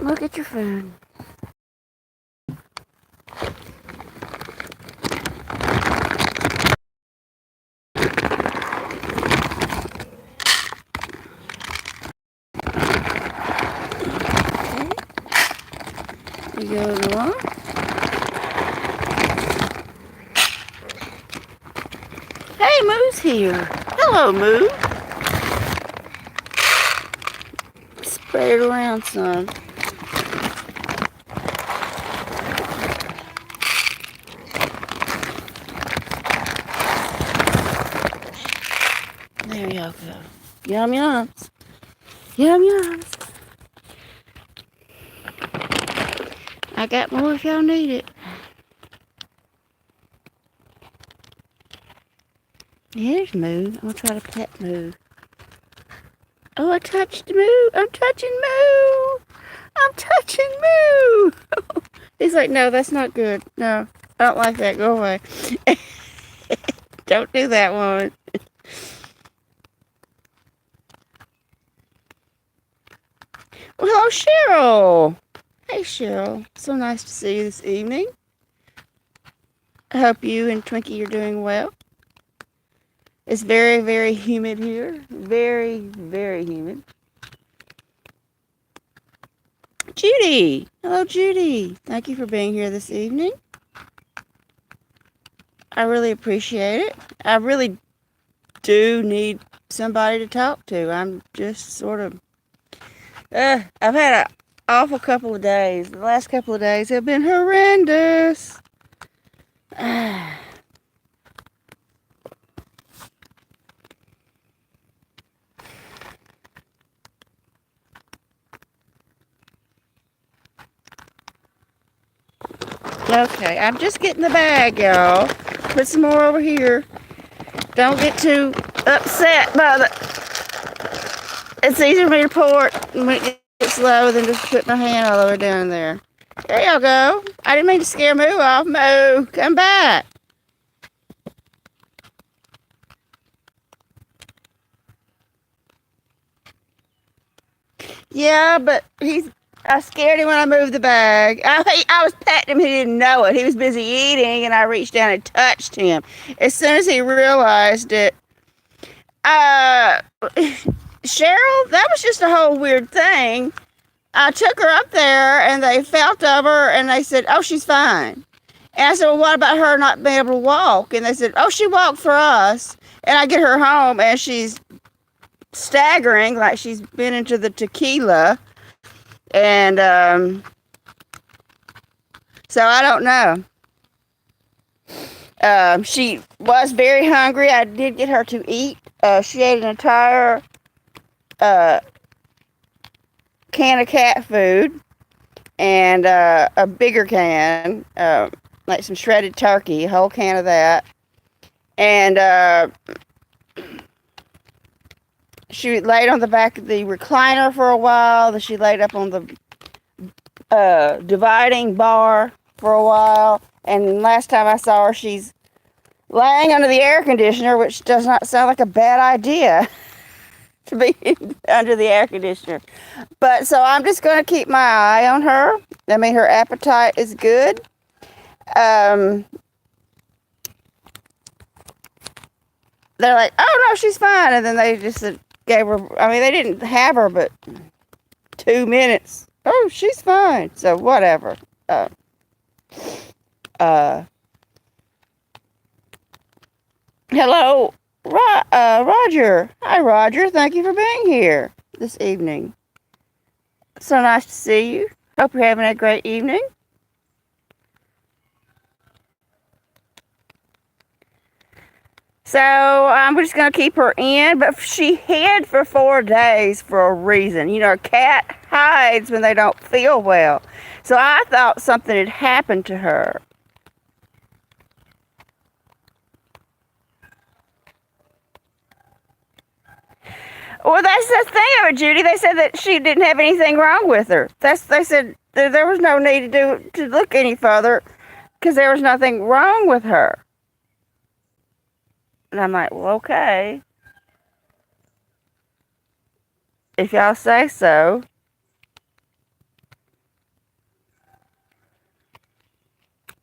Look at your food. Okay. You go along. Hey, Moo's here. Hello, Moo. Spread it around some. There you go. Yum yums. Yum yums. I got more if y'all need it. Here's Moo. I'm gonna try to pet Moo. Oh, I touched Moo. I'm touching Moo. I'm touching Moo. He's like, no, that's not good. No, I don't like that. Go away. Don't do that one. Well, hello, Cheryl. Hey, Cheryl. So nice to see you this evening. I hope you and Twinkie are doing well. It's very, very humid here. Very, very humid. Judy. Hello, Judy. Thank you for being here this evening. I really appreciate it. I really do need somebody to talk to. I'm just sort of... I've had an awful couple of days. The last couple of days have been horrendous. Okay, I'm just getting the bag, y'all. Put some more over here. Don't get too upset by the... It's easier for me to pour it when it gets low than just put my hand all the way down there. There y'all go. I didn't mean to scare Moo off. Moo, come back. Yeah, but I scared him when I moved the bag. I was petting him. He didn't know it. He was busy eating, and I reached down and touched him. As soon as he realized it, Cheryl, that was just a whole weird thing. I took her up there, and they felt of her, and they said, oh, she's fine. And I said, well, what about her not being able to walk? And they said, oh, she walked for us. And I get her home, and she's staggering like she's been into the tequila. And so I don't know. She was very hungry. I did get her to eat. She ate an entire can of cat food and a bigger can, like some shredded turkey, a whole can of that. And she laid on the back of the recliner for a while. Then she laid up on the dividing bar for a while. And last time I saw her, she's laying under the air conditioner, which does not sound like a bad idea to be under the air conditioner. But so I'm just going to keep my eye on her. I mean, her appetite is good. They're like, oh, no, she's fine. And then they just gave her, I mean, they didn't have her but 2 minutes. Oh, she's fine. So whatever. Hello, Roger. Hi, Roger. Thank you for being here this evening. So nice to see you. Hope you're having a great evening. So I'm just going to keep her in, but she hid for 4 days for a reason. You know, a cat hides when they don't feel well. So I thought something had happened to her. Well, that's the thing of it, Judy. They said that she didn't have anything wrong with her. They said there was no need to look any further because there was nothing wrong with her. And I'm like, well, okay. If y'all say so.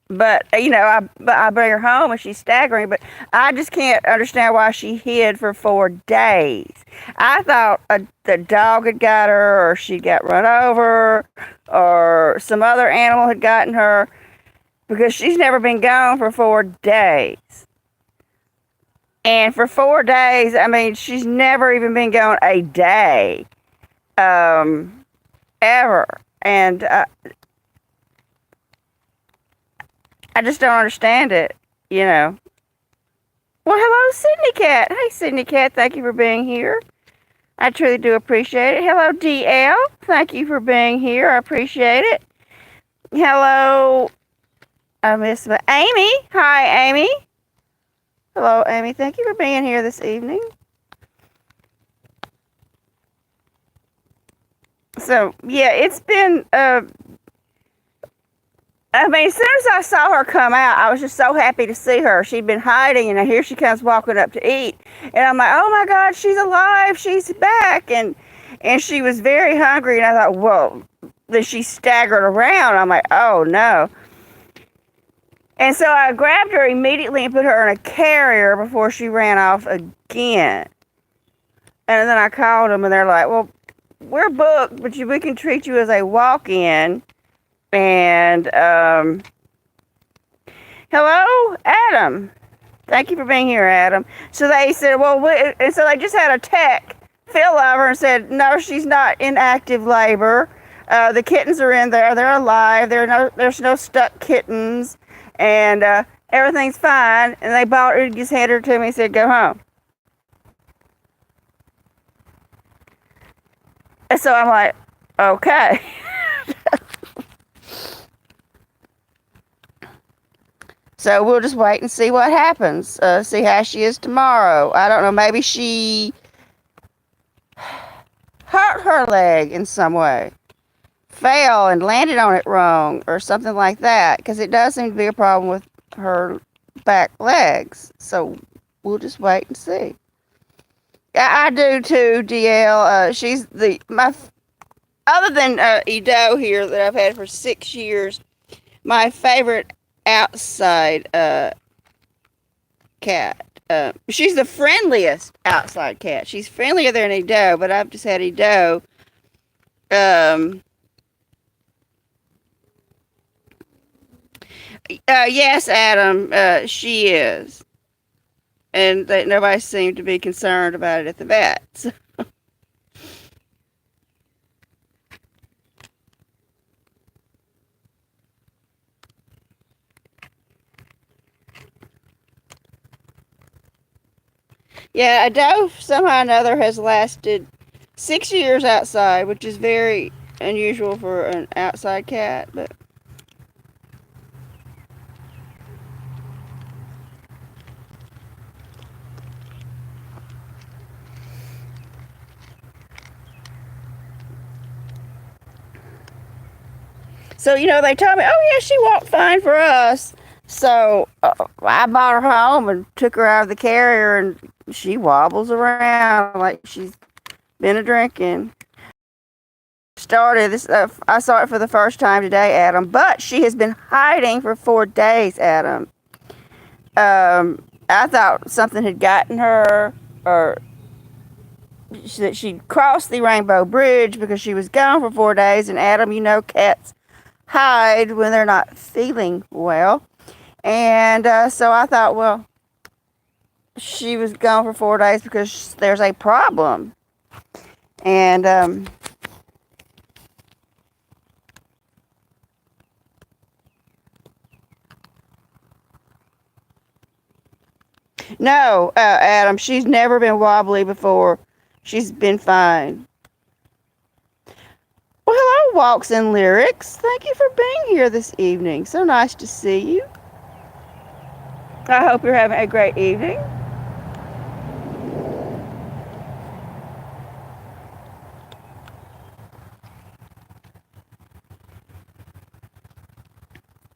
But I bring her home and she's staggering. But I just can't understand why she hid for 4 days. I thought the dog had got her, or she got run over, or some other animal had gotten her, because she's never been gone for 4 days. And for 4 days, I mean, she's never even been gone a day, ever. And I just don't understand it, you know. Well, hello, Sydney Cat. Hey, Sydney Cat, thank you for being here. I truly do appreciate it. Hello, DL. Thank you for being here. I appreciate it. Hello, I miss my Amy. Hi, Amy. Hello, Amy. Thank you for being here this evening. So, yeah, it's been, I mean, as soon as I saw her come out, I was just so happy to see her. She'd been hiding, and here she comes walking up to eat. And I'm like, oh my God, she's alive. She's back. And she was very hungry. And I thought, whoa. Then she staggered around. I'm like, oh no. And so I grabbed her immediately and put her in a carrier before she ran off again. And then I called them, and they're like, well, we're booked, but we can treat you as a walk-in. And, hello, Adam. Thank you for being here, Adam. So they said, well, and so they just had a tech feel of her and said, no, she's not in active labor. The kittens are in there. They're alive. There's no stuck kittens. And everything's fine. And they bought her, just handed her to me and said, go home. And so I'm like, okay. So we'll just wait and see what happens. See how she is tomorrow. I don't know. Maybe she hurt her leg in some way. Fell and landed on it wrong or something like that. Because it does seem to be a problem with her back legs. So we'll just wait and see. I do too, DL. She's other than Edo here that I've had for 6 years, my favorite outside cat. She's the friendliest outside cat. She's friendlier than Edo, but I've just had Edo. Yes, Adam, she is. And nobody seemed to be concerned about it at the vet. So. Yeah, a doe somehow or another has lasted 6 years outside, which is very unusual for an outside cat, but so, they told me, oh yeah, she walked fine for us. So I brought her home and took her out of the carrier, and she wobbles around like she's been a drinking. Started this. I saw it for the first time today, Adam. But she has been hiding for 4 days, Adam. I thought something had gotten her, or that she'd crossed the Rainbow Bridge because she was gone for 4 days. And Adam, cats hide when they're not feeling well. And so I thought, well, she was gone for 4 days because there's a problem. And no, Adam, she's never been wobbly before. She's been fine. Well, hello, Walks and Lyrics. Thank you for being here this evening. So nice to see you. I hope you're having a great evening.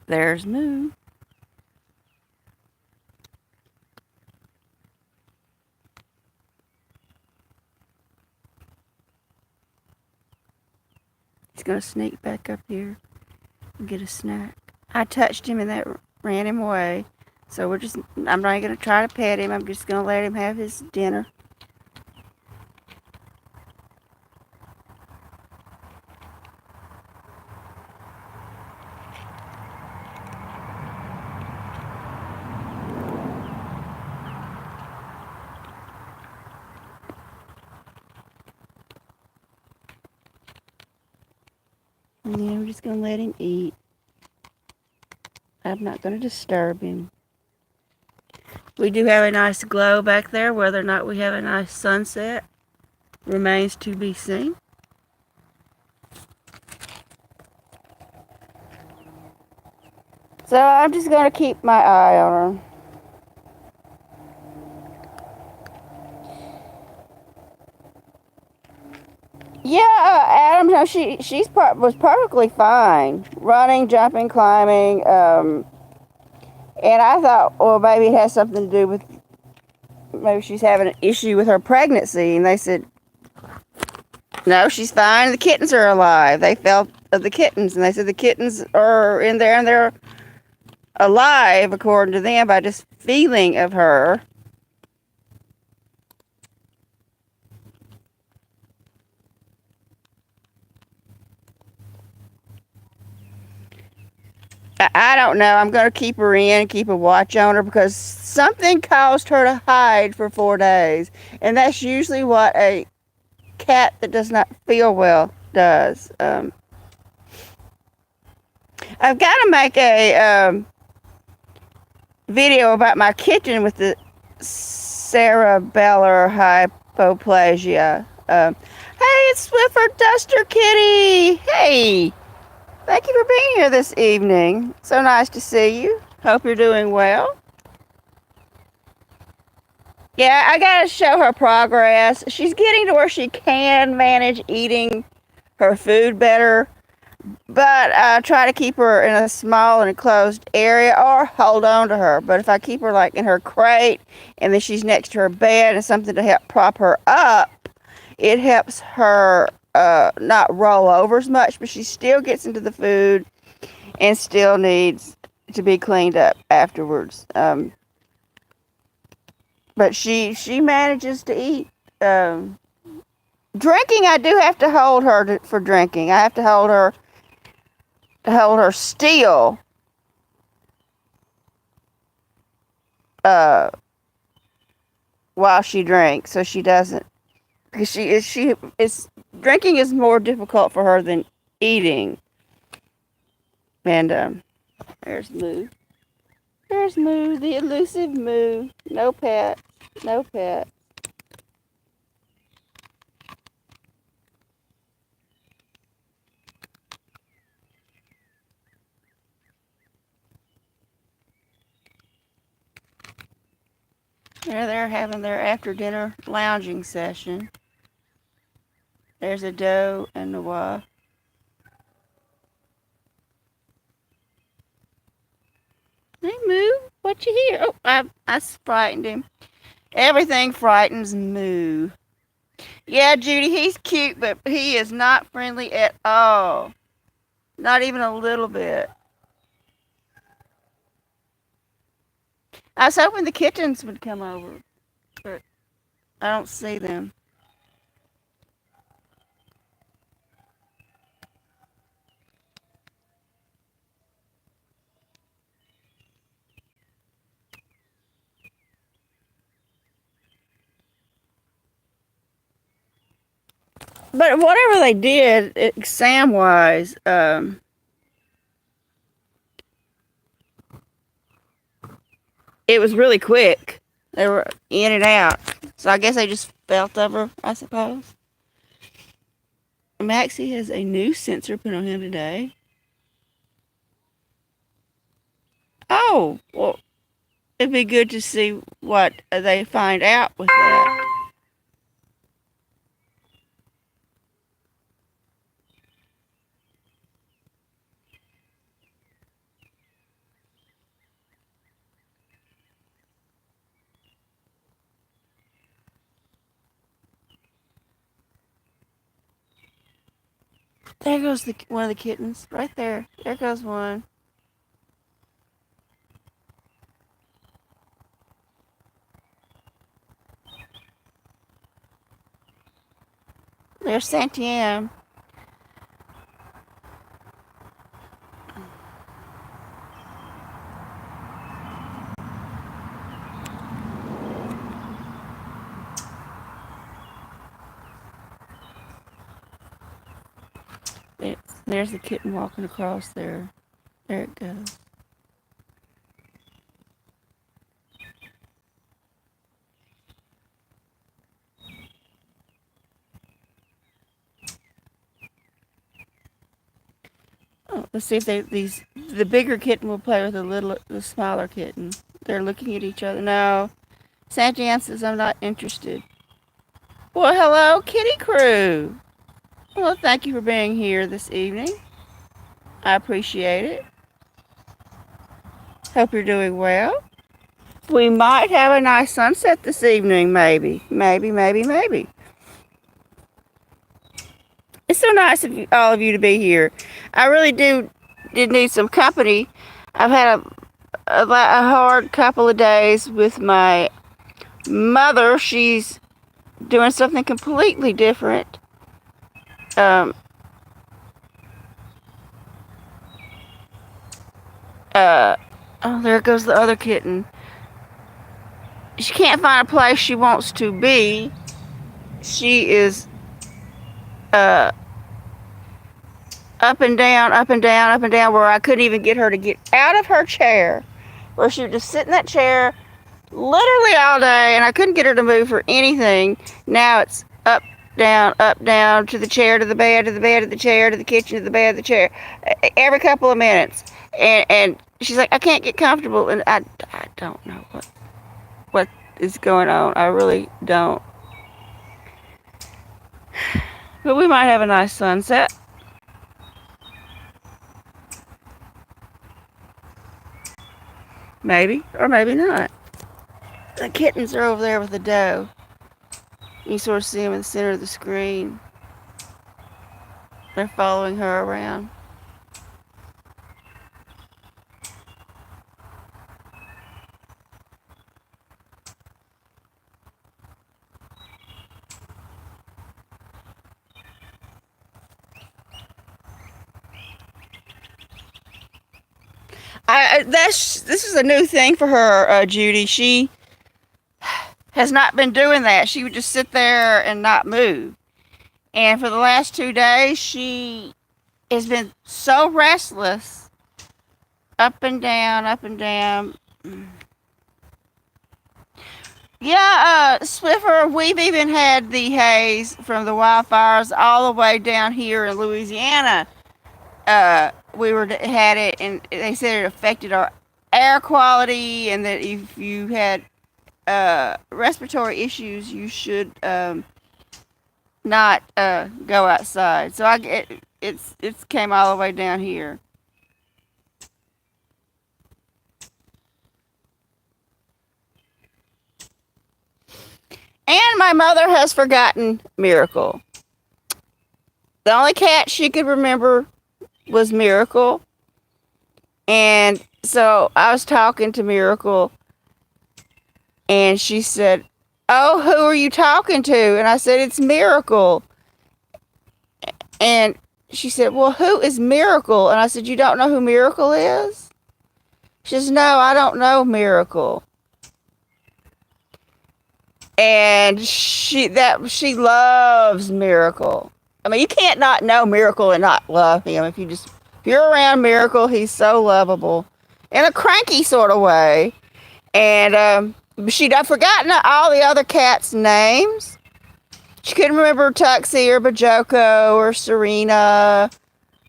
There's Moo. He's going to sneak back up here and get a snack. I touched him and that ran him away. So I'm not going to try to pet him. I'm just going to let him have his dinner. And then I'm just going to let him eat. I'm not going to disturb him. We do have a nice glow back there. Whether or not we have a nice sunset remains to be seen. So I'm just going to keep my eye on her. Yeah, Adam, no, was perfectly fine, running, jumping, climbing, and I thought, well, maybe it has something to do with maybe she's having an issue with her pregnancy, and they said, no, she's fine. The kittens are alive. They felt of the kittens, and they said the kittens are in there and they're alive, according to them, by just feeling of her. I don't know. I'm going to keep her in, keep a watch on her because something caused her to hide for 4 days. And that's usually what a cat that does not feel well does. I've got to make a video about my kitten with the cerebellar hypoplasia. Hey, it's Swiffer Duster Kitty. Hey. Thank you for being here this evening. So nice to see you. Hope you're doing well. Yeah, I gotta show her progress. She's getting to where she can manage eating her food better, but I try to keep her in a small and enclosed area or hold on to her. But if I keep her like in her crate and then she's next to her bed and something to help prop her up, it helps her not roll over as much, but she still gets into the food and still needs to be cleaned up afterwards. But she manages to eat. Drinking, I do have to hold her for drinking. I have to hold her still. While she drinks, so she doesn't. Because she is drinking is more difficult for her than eating. And there's Moo. There's Moo, the elusive Moo. No pet. No pet. They're having their after dinner lounging session. There's a doe and a wife. Hey Moo, what you hear? Oh, I frightened him. Everything frightens Moo. Yeah, Judy, he's cute, but he is not friendly at all. Not even a little bit. I was hoping the kittens would come over, but I don't see them. But whatever they did, exam wise, it was really quick. They were in and out. So I guess they just felt of her, I suppose. Maxie has a new sensor put on him today. Oh, well, it'd be good to see what they find out with that. There goes one of the kittens. Right there. There goes one. there's Santiam. There's the kitten walking across there. There it goes. Oh, let's see if the bigger kitten will play with the smaller kitten. They're looking at each other. No, Santiam says I'm not interested. Well, hello, kitty crew. Well, thank you for being here this evening. I appreciate it. Hope you're doing well. We might have a nice sunset this evening, maybe. Maybe. It's so nice of all of you to be here. I really did need some company. I've had a hard couple of days with my mother. She's doing something completely different. Oh, there goes the other kitten. She can't find a place she wants to be. She is up and down, where I couldn't even get her to get out of her chair. Where she would just sit in that chair literally all day, and I couldn't get her to move for anything. Now it's up, down, to the chair, to the bed, to the chair, to the kitchen, to the bed, to the chair, every couple of minutes. And she's like, I can't get comfortable, and I don't know what is going on. I really don't. But we might have a nice sunset. Maybe, or maybe not. The kittens are over there with the doe. You sort of see them in the center of the screen. They're following her around. This is a new thing for her, Judy. She has not been doing that. She would just sit there and not move. And for the last 2 days, she has been so restless. Up and down. Yeah, Swiffer, we've even had the haze from the wildfires all the way down here in Louisiana. We had it, and they said it affected our air quality, and that if you had respiratory issues, you should not go outside. So it's came all the way down here. And my mother has forgotten Miracle. The only cat she could remember was Miracle. And so I was talking to Miracle, and she said, oh, who are you talking to? And I said, it's Miracle. And she said, well, who is Miracle? And I said, you don't know who Miracle is? She says, no, I don't know Miracle. And she loves Miracle. I mean, you can't not know Miracle and not love him. If you're around Miracle, he's so lovable in a cranky sort of way. And she'd forgotten all the other cats' names. She couldn't remember Tuxie or Bajoko or Serena.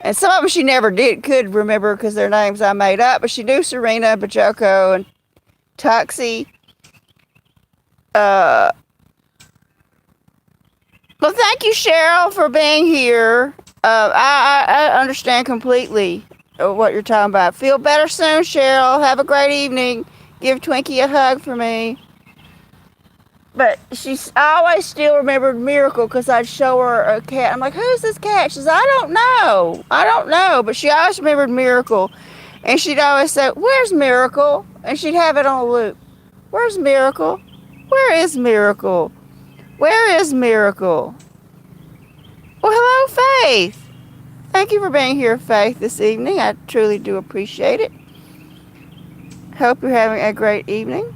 And some of them she never could remember because they're names I made up. But she knew Serena, Bajoko, and Tuxie. Well, thank you, Cheryl, for being here. I understand completely what you're talking about. Feel better soon, Cheryl. Have a great evening. Give Twinkie a hug for me. But I always still remembered Miracle because I'd show her a cat. I'm like, who's this cat? She says, I don't know. But she always remembered Miracle. And she'd always say, where's Miracle? And she'd have it on a loop. Where's Miracle? Where is Miracle? Where is Miracle? Well, hello, Faith. Thank you for being here, Faith, this evening. I truly do appreciate it. Hope you're having a great evening.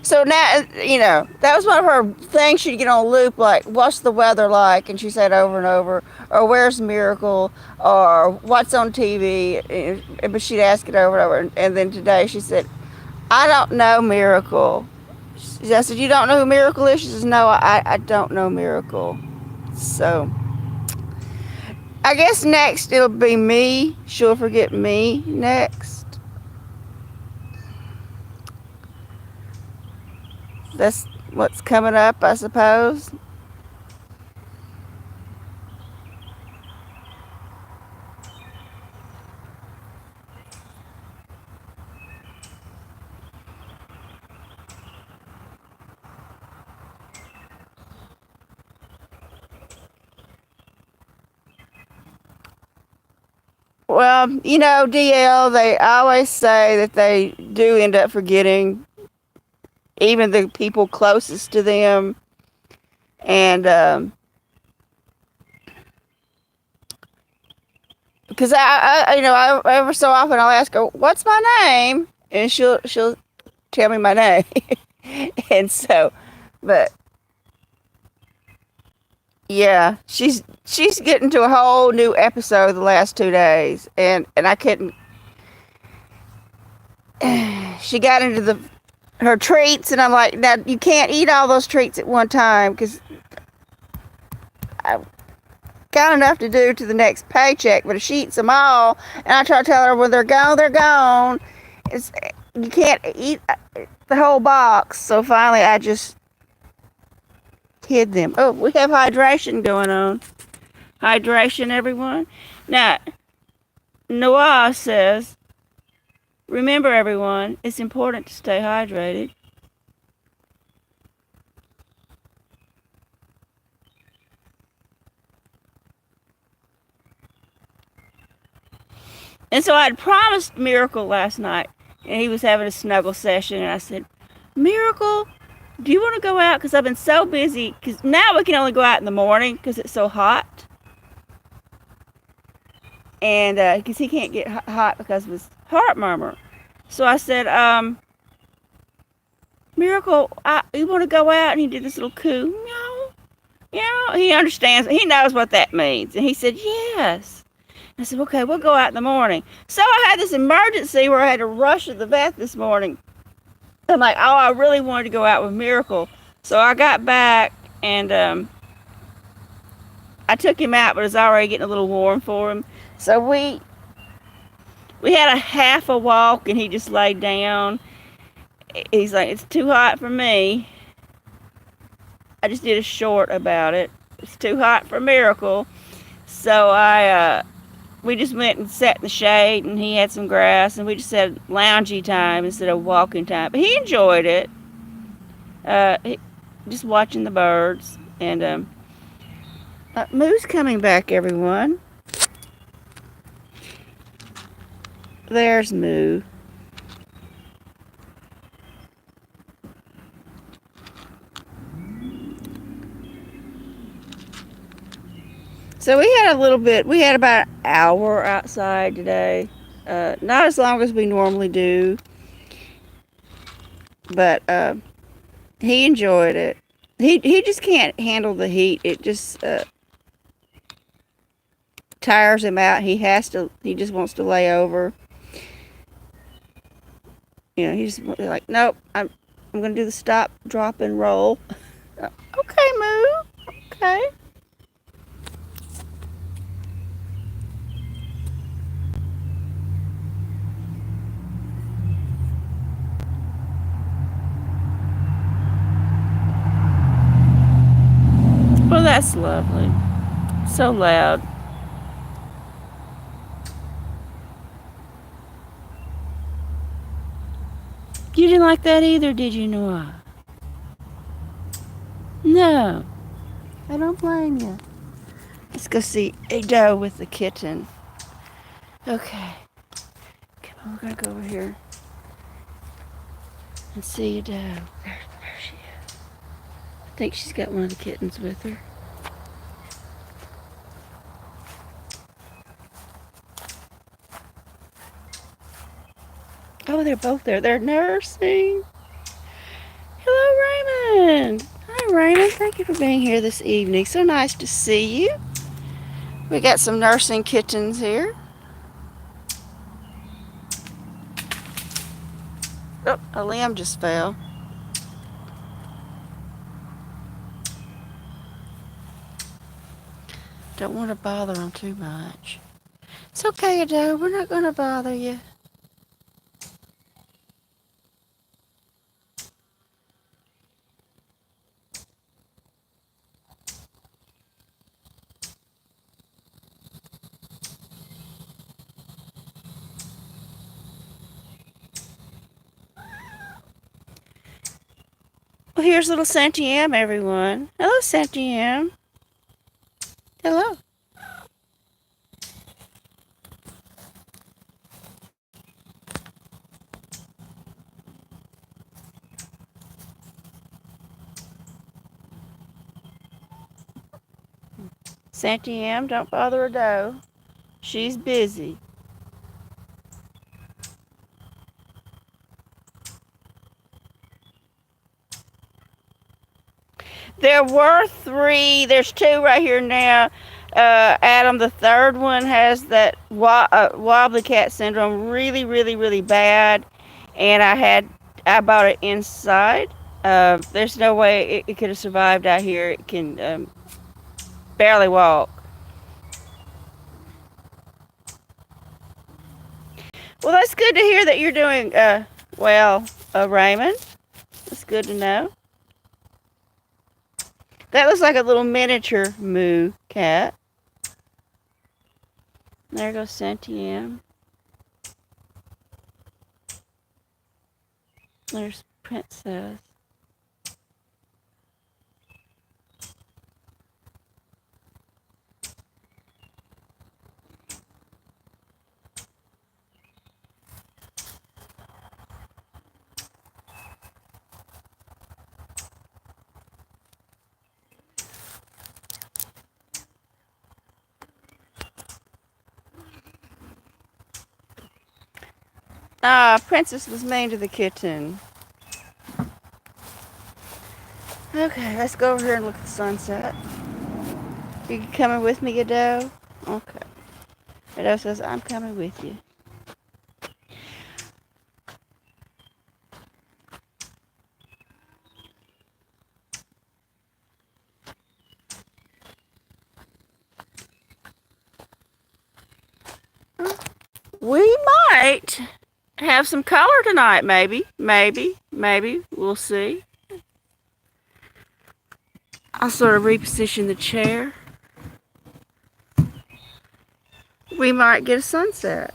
So now, that was one of her things she'd get on loop, like, what's the weather like? And she said over and over, or where's Miracle? Or what's on TV? But she'd ask it over and over. And then today she said, I don't know Miracle. I said, you don't know who Miracle is? She says, no, I don't know Miracle. So I guess next it'll be me. She'll forget me next. That's what's coming up, I suppose. Well, DL, they always say that they do end up forgetting even the people closest to them. And because I ever so often I'll ask her, "What's my name?" and she'll tell me my name. And so, but yeah, she's getting to a whole new episode the last 2 days, and I couldn't. She got into her treats, and I'm like, now you can't eat all those treats at one time because I got enough to do to the next paycheck. But if she eats them all, and I try to tell her when they're gone, they're gone. You can't eat the whole box. So finally, I just hid them. Oh, we have hydration going on. Hydration, everyone. Now, Noah says, remember, everyone, it's important to stay hydrated. And so I had promised Miracle last night, and he was having a snuggle session, and I said, Miracle, do you want to go out? Because I've been so busy, because now we can only go out in the morning because it's so hot. And because he can't get hot because of his heart murmur. So I said, Miracle, you want to go out? And he did this little coo. No. He understands. He knows what that means. And he said, yes. I said, okay, we'll go out in the morning. So I had this emergency where I had to rush to the vet this morning. I'm like, oh, I really wanted to go out with Miracle. So I got back and I took him out, but it was already getting a little warm for him. So we had a half a walk, and he just laid down. He's like, it's too hot for me. I just did a short about it. It's too hot for Miracle. So we just went and sat in the shade, and he had some grass, and we just had loungy time instead of walking time. But he enjoyed it. Just watching the birds. And Moo's coming back, everyone. There's Moo. So we had about an hour outside today. Not as long as we normally do. But he enjoyed it. He just can't handle the heat. It just tires him out. He just wants to lay over. He's like, nope, I'm going to do the stop, drop, and roll. Okay, Moo. Okay. Well, that's lovely. So loud. You didn't like that either, did you, Noah? No. I don't blame you. Let's go see Ado with the kitten. Okay. Come on, we're going to go over here and see Ado. There she is. I think she's got one of the kittens with her. Oh, they're both there. They're nursing. Hello, Raymond. Hi, Raymond. Thank you for being here this evening. So nice to see you. We got some nursing kittens here. Oh, a limb just fell. Don't want to bother them too much. It's okay, Ado. We're not going to bother you. Well, here's little Santiam, everyone. Hello, Santiam. Hello. Santiam, don't bother Ado. She's busy. There were three. There's two right here now. Adam, the third one, has that wobbly cat syndrome, really, really, really bad. And I bought it inside. There's no way it could have survived out here. It can barely walk. Well, that's good to hear that you're doing well, Raymond. That's good to know. That looks like a little miniature moo cat. There goes Santiam. There's Princess. Ah, Princess was mean to the kitten. Okay, let's go over here and look at the sunset. You coming with me, Ado? Okay. Ado says, I'm coming with you. We might have some color tonight, maybe. We'll see. I'll sort of reposition the chair. We might get a sunset.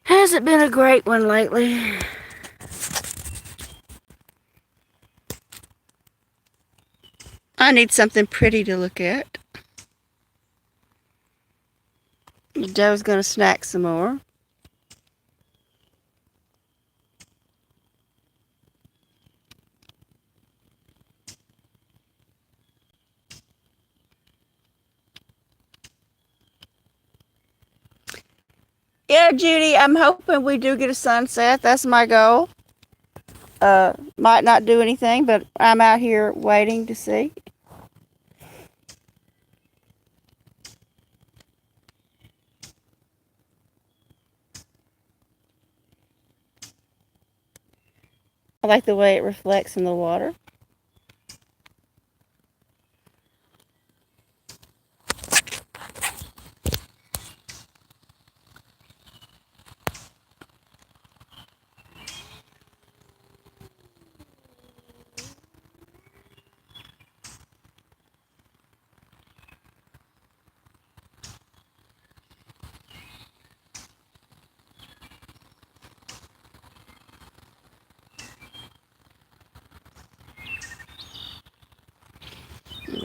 Hasn't been a great one lately. I need something pretty to look at. Joe's gonna snack some more. Yeah, Judy, I'm hoping we do get a sunset. That's my goal. Might not do anything, but I'm out here waiting to see. I like the way it reflects in the water.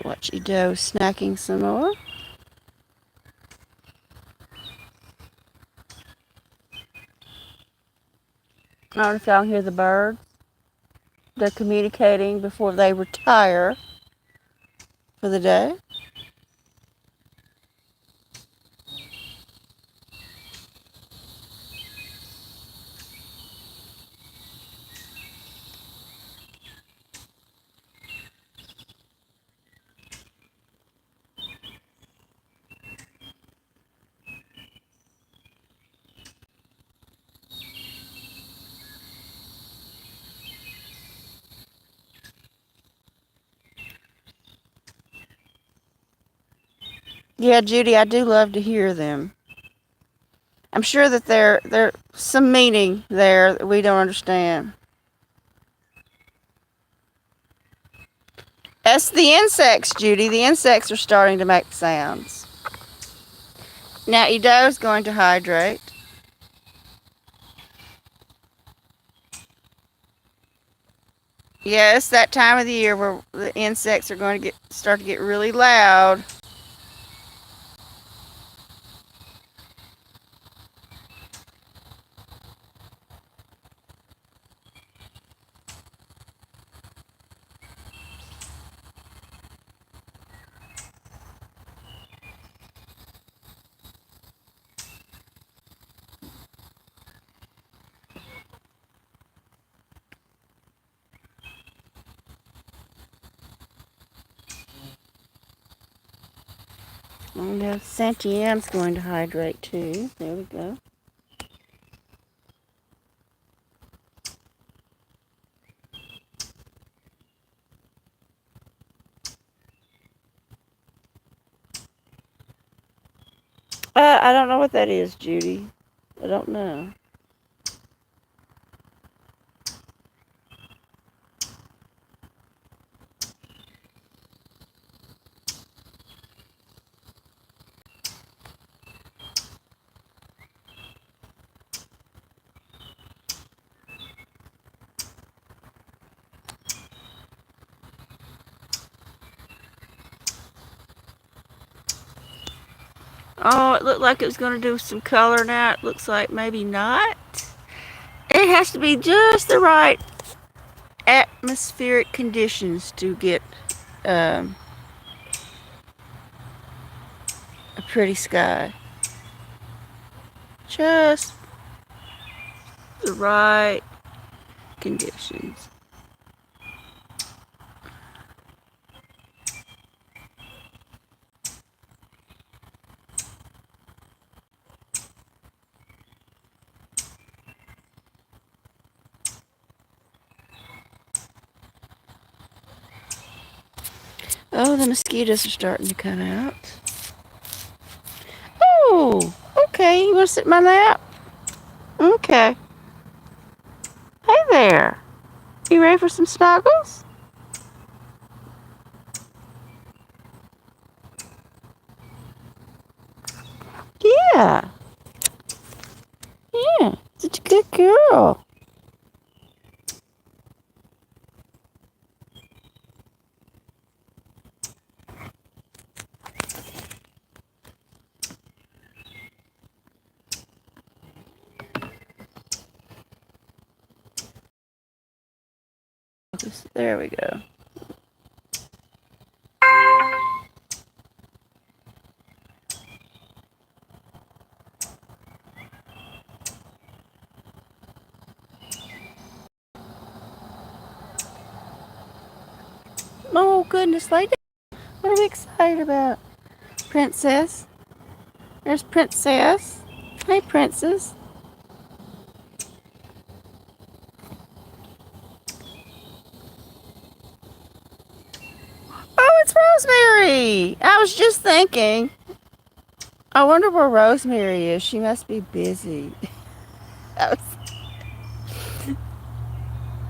Watch Edo snacking some more. I don't know if y'all can hear the birds. They're communicating before they retire for the day. Yeah, Judy, I do love to hear them. I'm sure that there's some meaning there that we don't understand. That's the insects, Judy. The insects are starting to make sounds. Now, Edo's going to hydrate. Yeah, it's that time of the year where the insects are going to start to get really loud. And now Santiam's going to hydrate too. There we go. I don't know what that is, Judy. I don't know. Oh, it looked like it was going to do some color now. It looks like maybe not. It has to be just the right atmospheric conditions to get um, a pretty sky. Just the right conditions. Oh, the mosquitoes are starting to come out. Oh, okay. You want to sit in my lap? Okay. Hey there. You ready for some snuggles? Yeah. Yeah. Such a good girl. There we go. Oh, goodness, lady. What are we excited about? Princess. There's Princess. Hey, Princess. Oh, it's Rosemary. I was just thinking. I wonder where Rosemary is. She must be busy.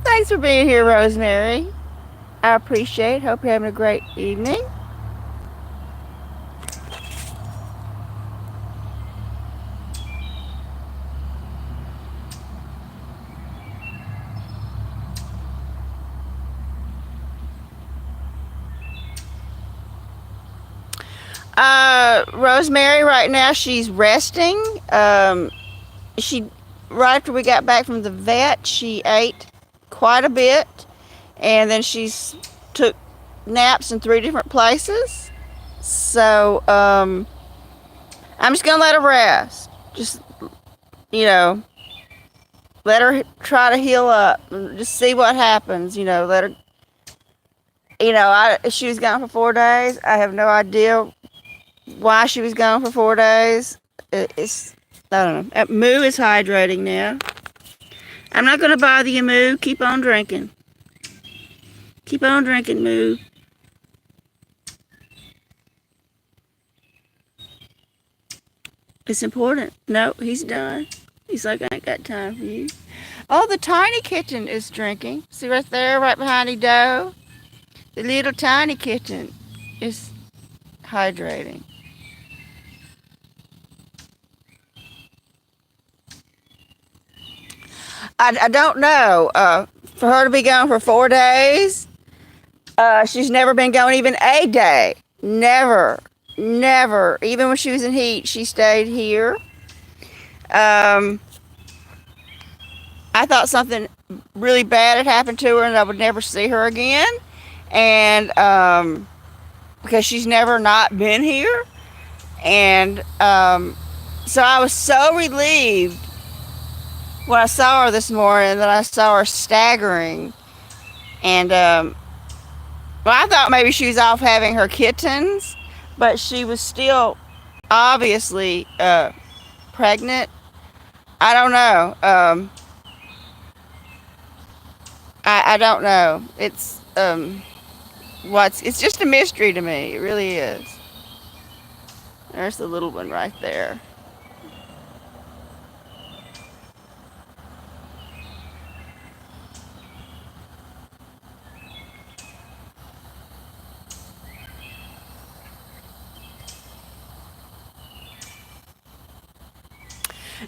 Thanks for being here, Rosemary. I appreciate it. Hope you're having a great evening. Rosemary, right now she's resting. She right after we got back from the vet, she ate quite a bit, and then she's took naps in 3 different places. So I'm just gonna let her rest. Just let her try to heal up. Just see what happens. Let her. She was gone for 4 days. I have no idea why she was gone for 4 days. I don't know. Moo is hydrating now. I'm not going to bother you, Moo. Keep on drinking. Keep on drinking, Moo. It's important. No, he's done. He's like, I ain't got time for you. Oh, the tiny kitten is drinking. See right there, right behind the doe? The little tiny kitten is hydrating. I don't know. For her to be gone for 4 days, she's never been gone even a day. Never. Never. Even when she was in heat, she stayed here. Um, I thought something really bad had happened to her and I would never see her again. And because she's never not been here. And so I was so relieved when I saw her this morning that I saw her staggering. And well, I thought maybe she was off having her kittens, but she was still obviously pregnant. I don't know. I don't know. It's just a mystery to me. It really is. There's the little one right there.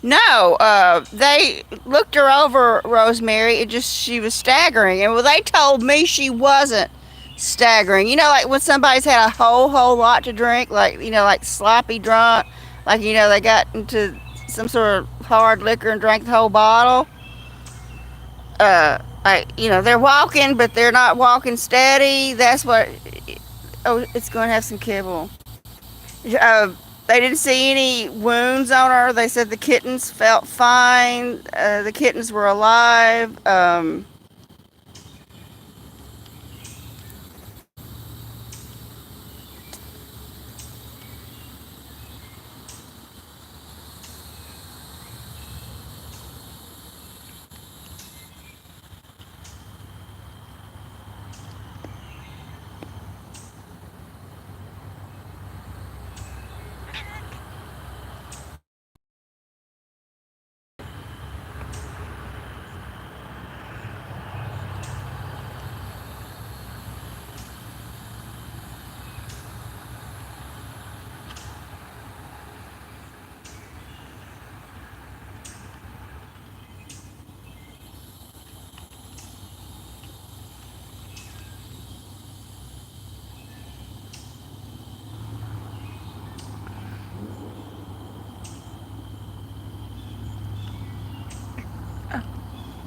No, they looked her over, Rosemary. It just she was staggering, and well, they told me she wasn't staggering. You know, like when somebody's had a whole lot to drink, like like sloppy drunk, like they got into some sort of hard liquor and drank the whole bottle. Like they're walking, but they're not walking steady. That's what. Oh, it's going to have some kibble. Uh, they didn't see any wounds on her. They said the kittens felt fine. The kittens were alive.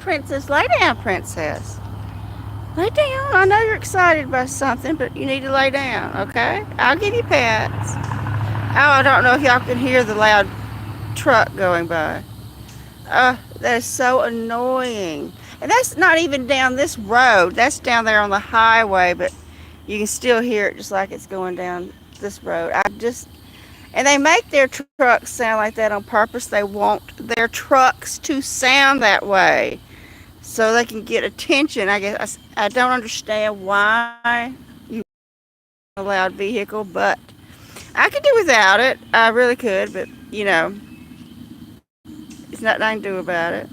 Princess, lay down, princess. Lay down. I know you're excited about something, but you need to lay down, okay? I'll give you pats. Oh, I don't know if y'all can hear the loud truck going by. That is so annoying. And that's not even down this road. That's down there on the highway, but you can still hear it just like it's going down this road. And they make their trucks sound like that on purpose. They want their trucks to sound that way so they can get attention. I guess I don't understand why you want a loud vehicle, but I could do without it. I really could, but it's nothing I can do about it.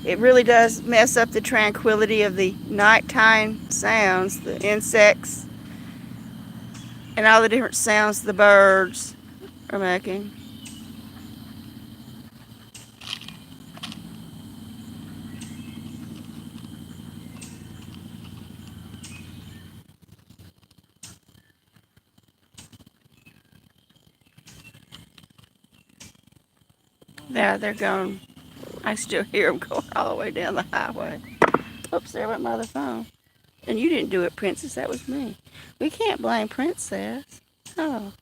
It really does mess up the tranquility of the nighttime sounds, the insects, and all the different sounds the birds are making. Yeah, they're going. I still hear them going all the way down the highway. Oops, there went my other phone. And you didn't do it, Princess. That was me. We can't blame Princess. Oh.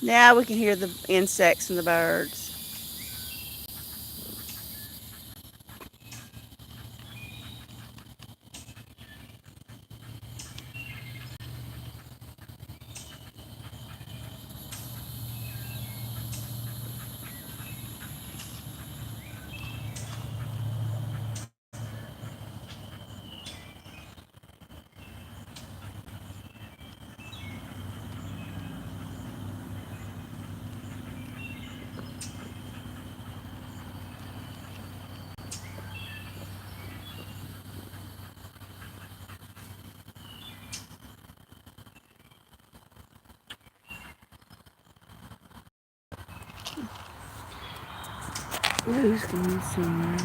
Now we can hear the insects and the birds. Blue's going somewhere.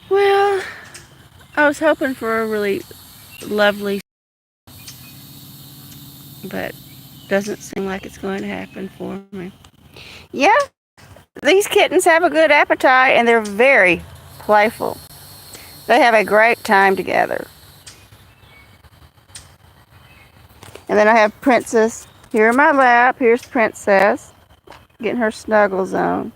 Well, I was hoping for a really lovely, but doesn't seem like it's going to happen for me. Yeah, these kittens have a good appetite and they're very playful. They have a great time together. And then I have Princess here in my lap. Here's Princess getting her snuggles on.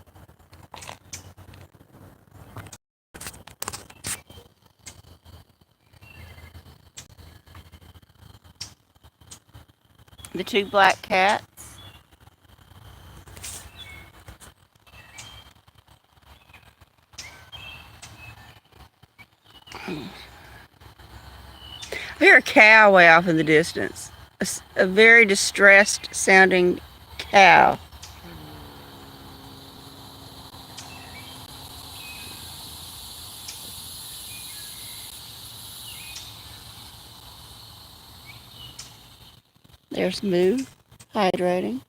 The two black cats. I hear a cow way off in the distance. A very distressed sounding cow. There's Moo hydrating.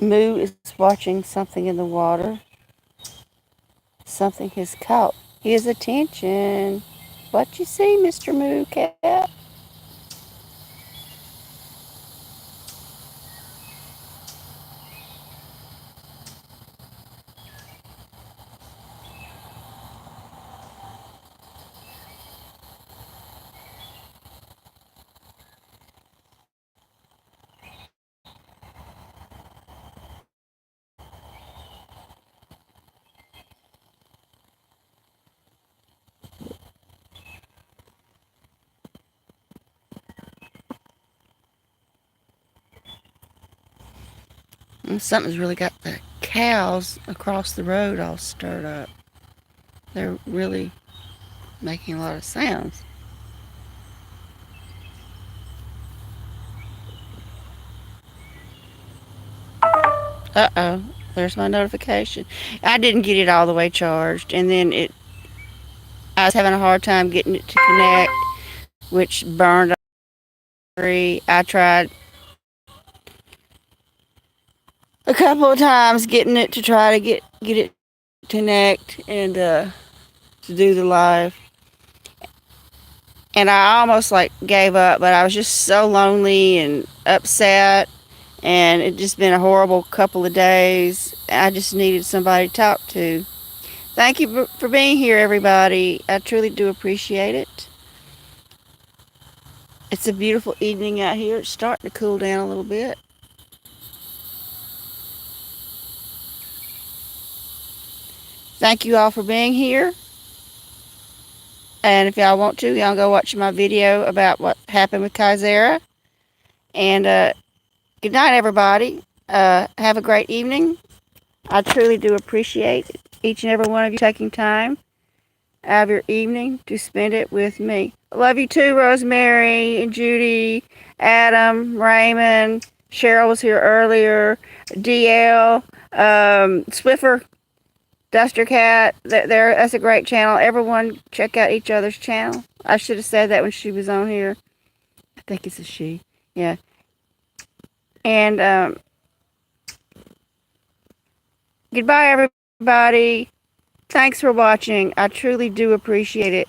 Moo is watching something in the water. Something has caught his attention. What you see, Mr. Moo Cat? Something's really got the cows across the road all stirred up. They're really making a lot of sounds. Uh-oh, there's my notification. I didn't get it all the way charged, and then I was having a hard time getting it to connect, which burned battery. I tried a couple of times getting it to try to get it to connect and to do the live. And I almost like gave up, but I was just so lonely and upset, and it just been a horrible couple of days. I just needed somebody to talk to. Thank you for being here, everybody. I truly do appreciate it. It's a beautiful evening out here. It's starting to cool down a little bit. Thank you all for being here. And if y'all want to, y'all go watch my video about what happened with Kaisera. And good night, everybody. Have a great evening. I truly do appreciate each and every one of you taking time out of your evening to spend it with me. I love you too, Rosemary and Judy, Adam, Raymond. Cheryl was here earlier. DL, Swiffer, Duster Cat. That's a great channel. Everyone check out each other's channel. I should have said that when she was on here. I think it's a she. Yeah. And goodbye, everybody. Thanks for watching. I truly do appreciate it.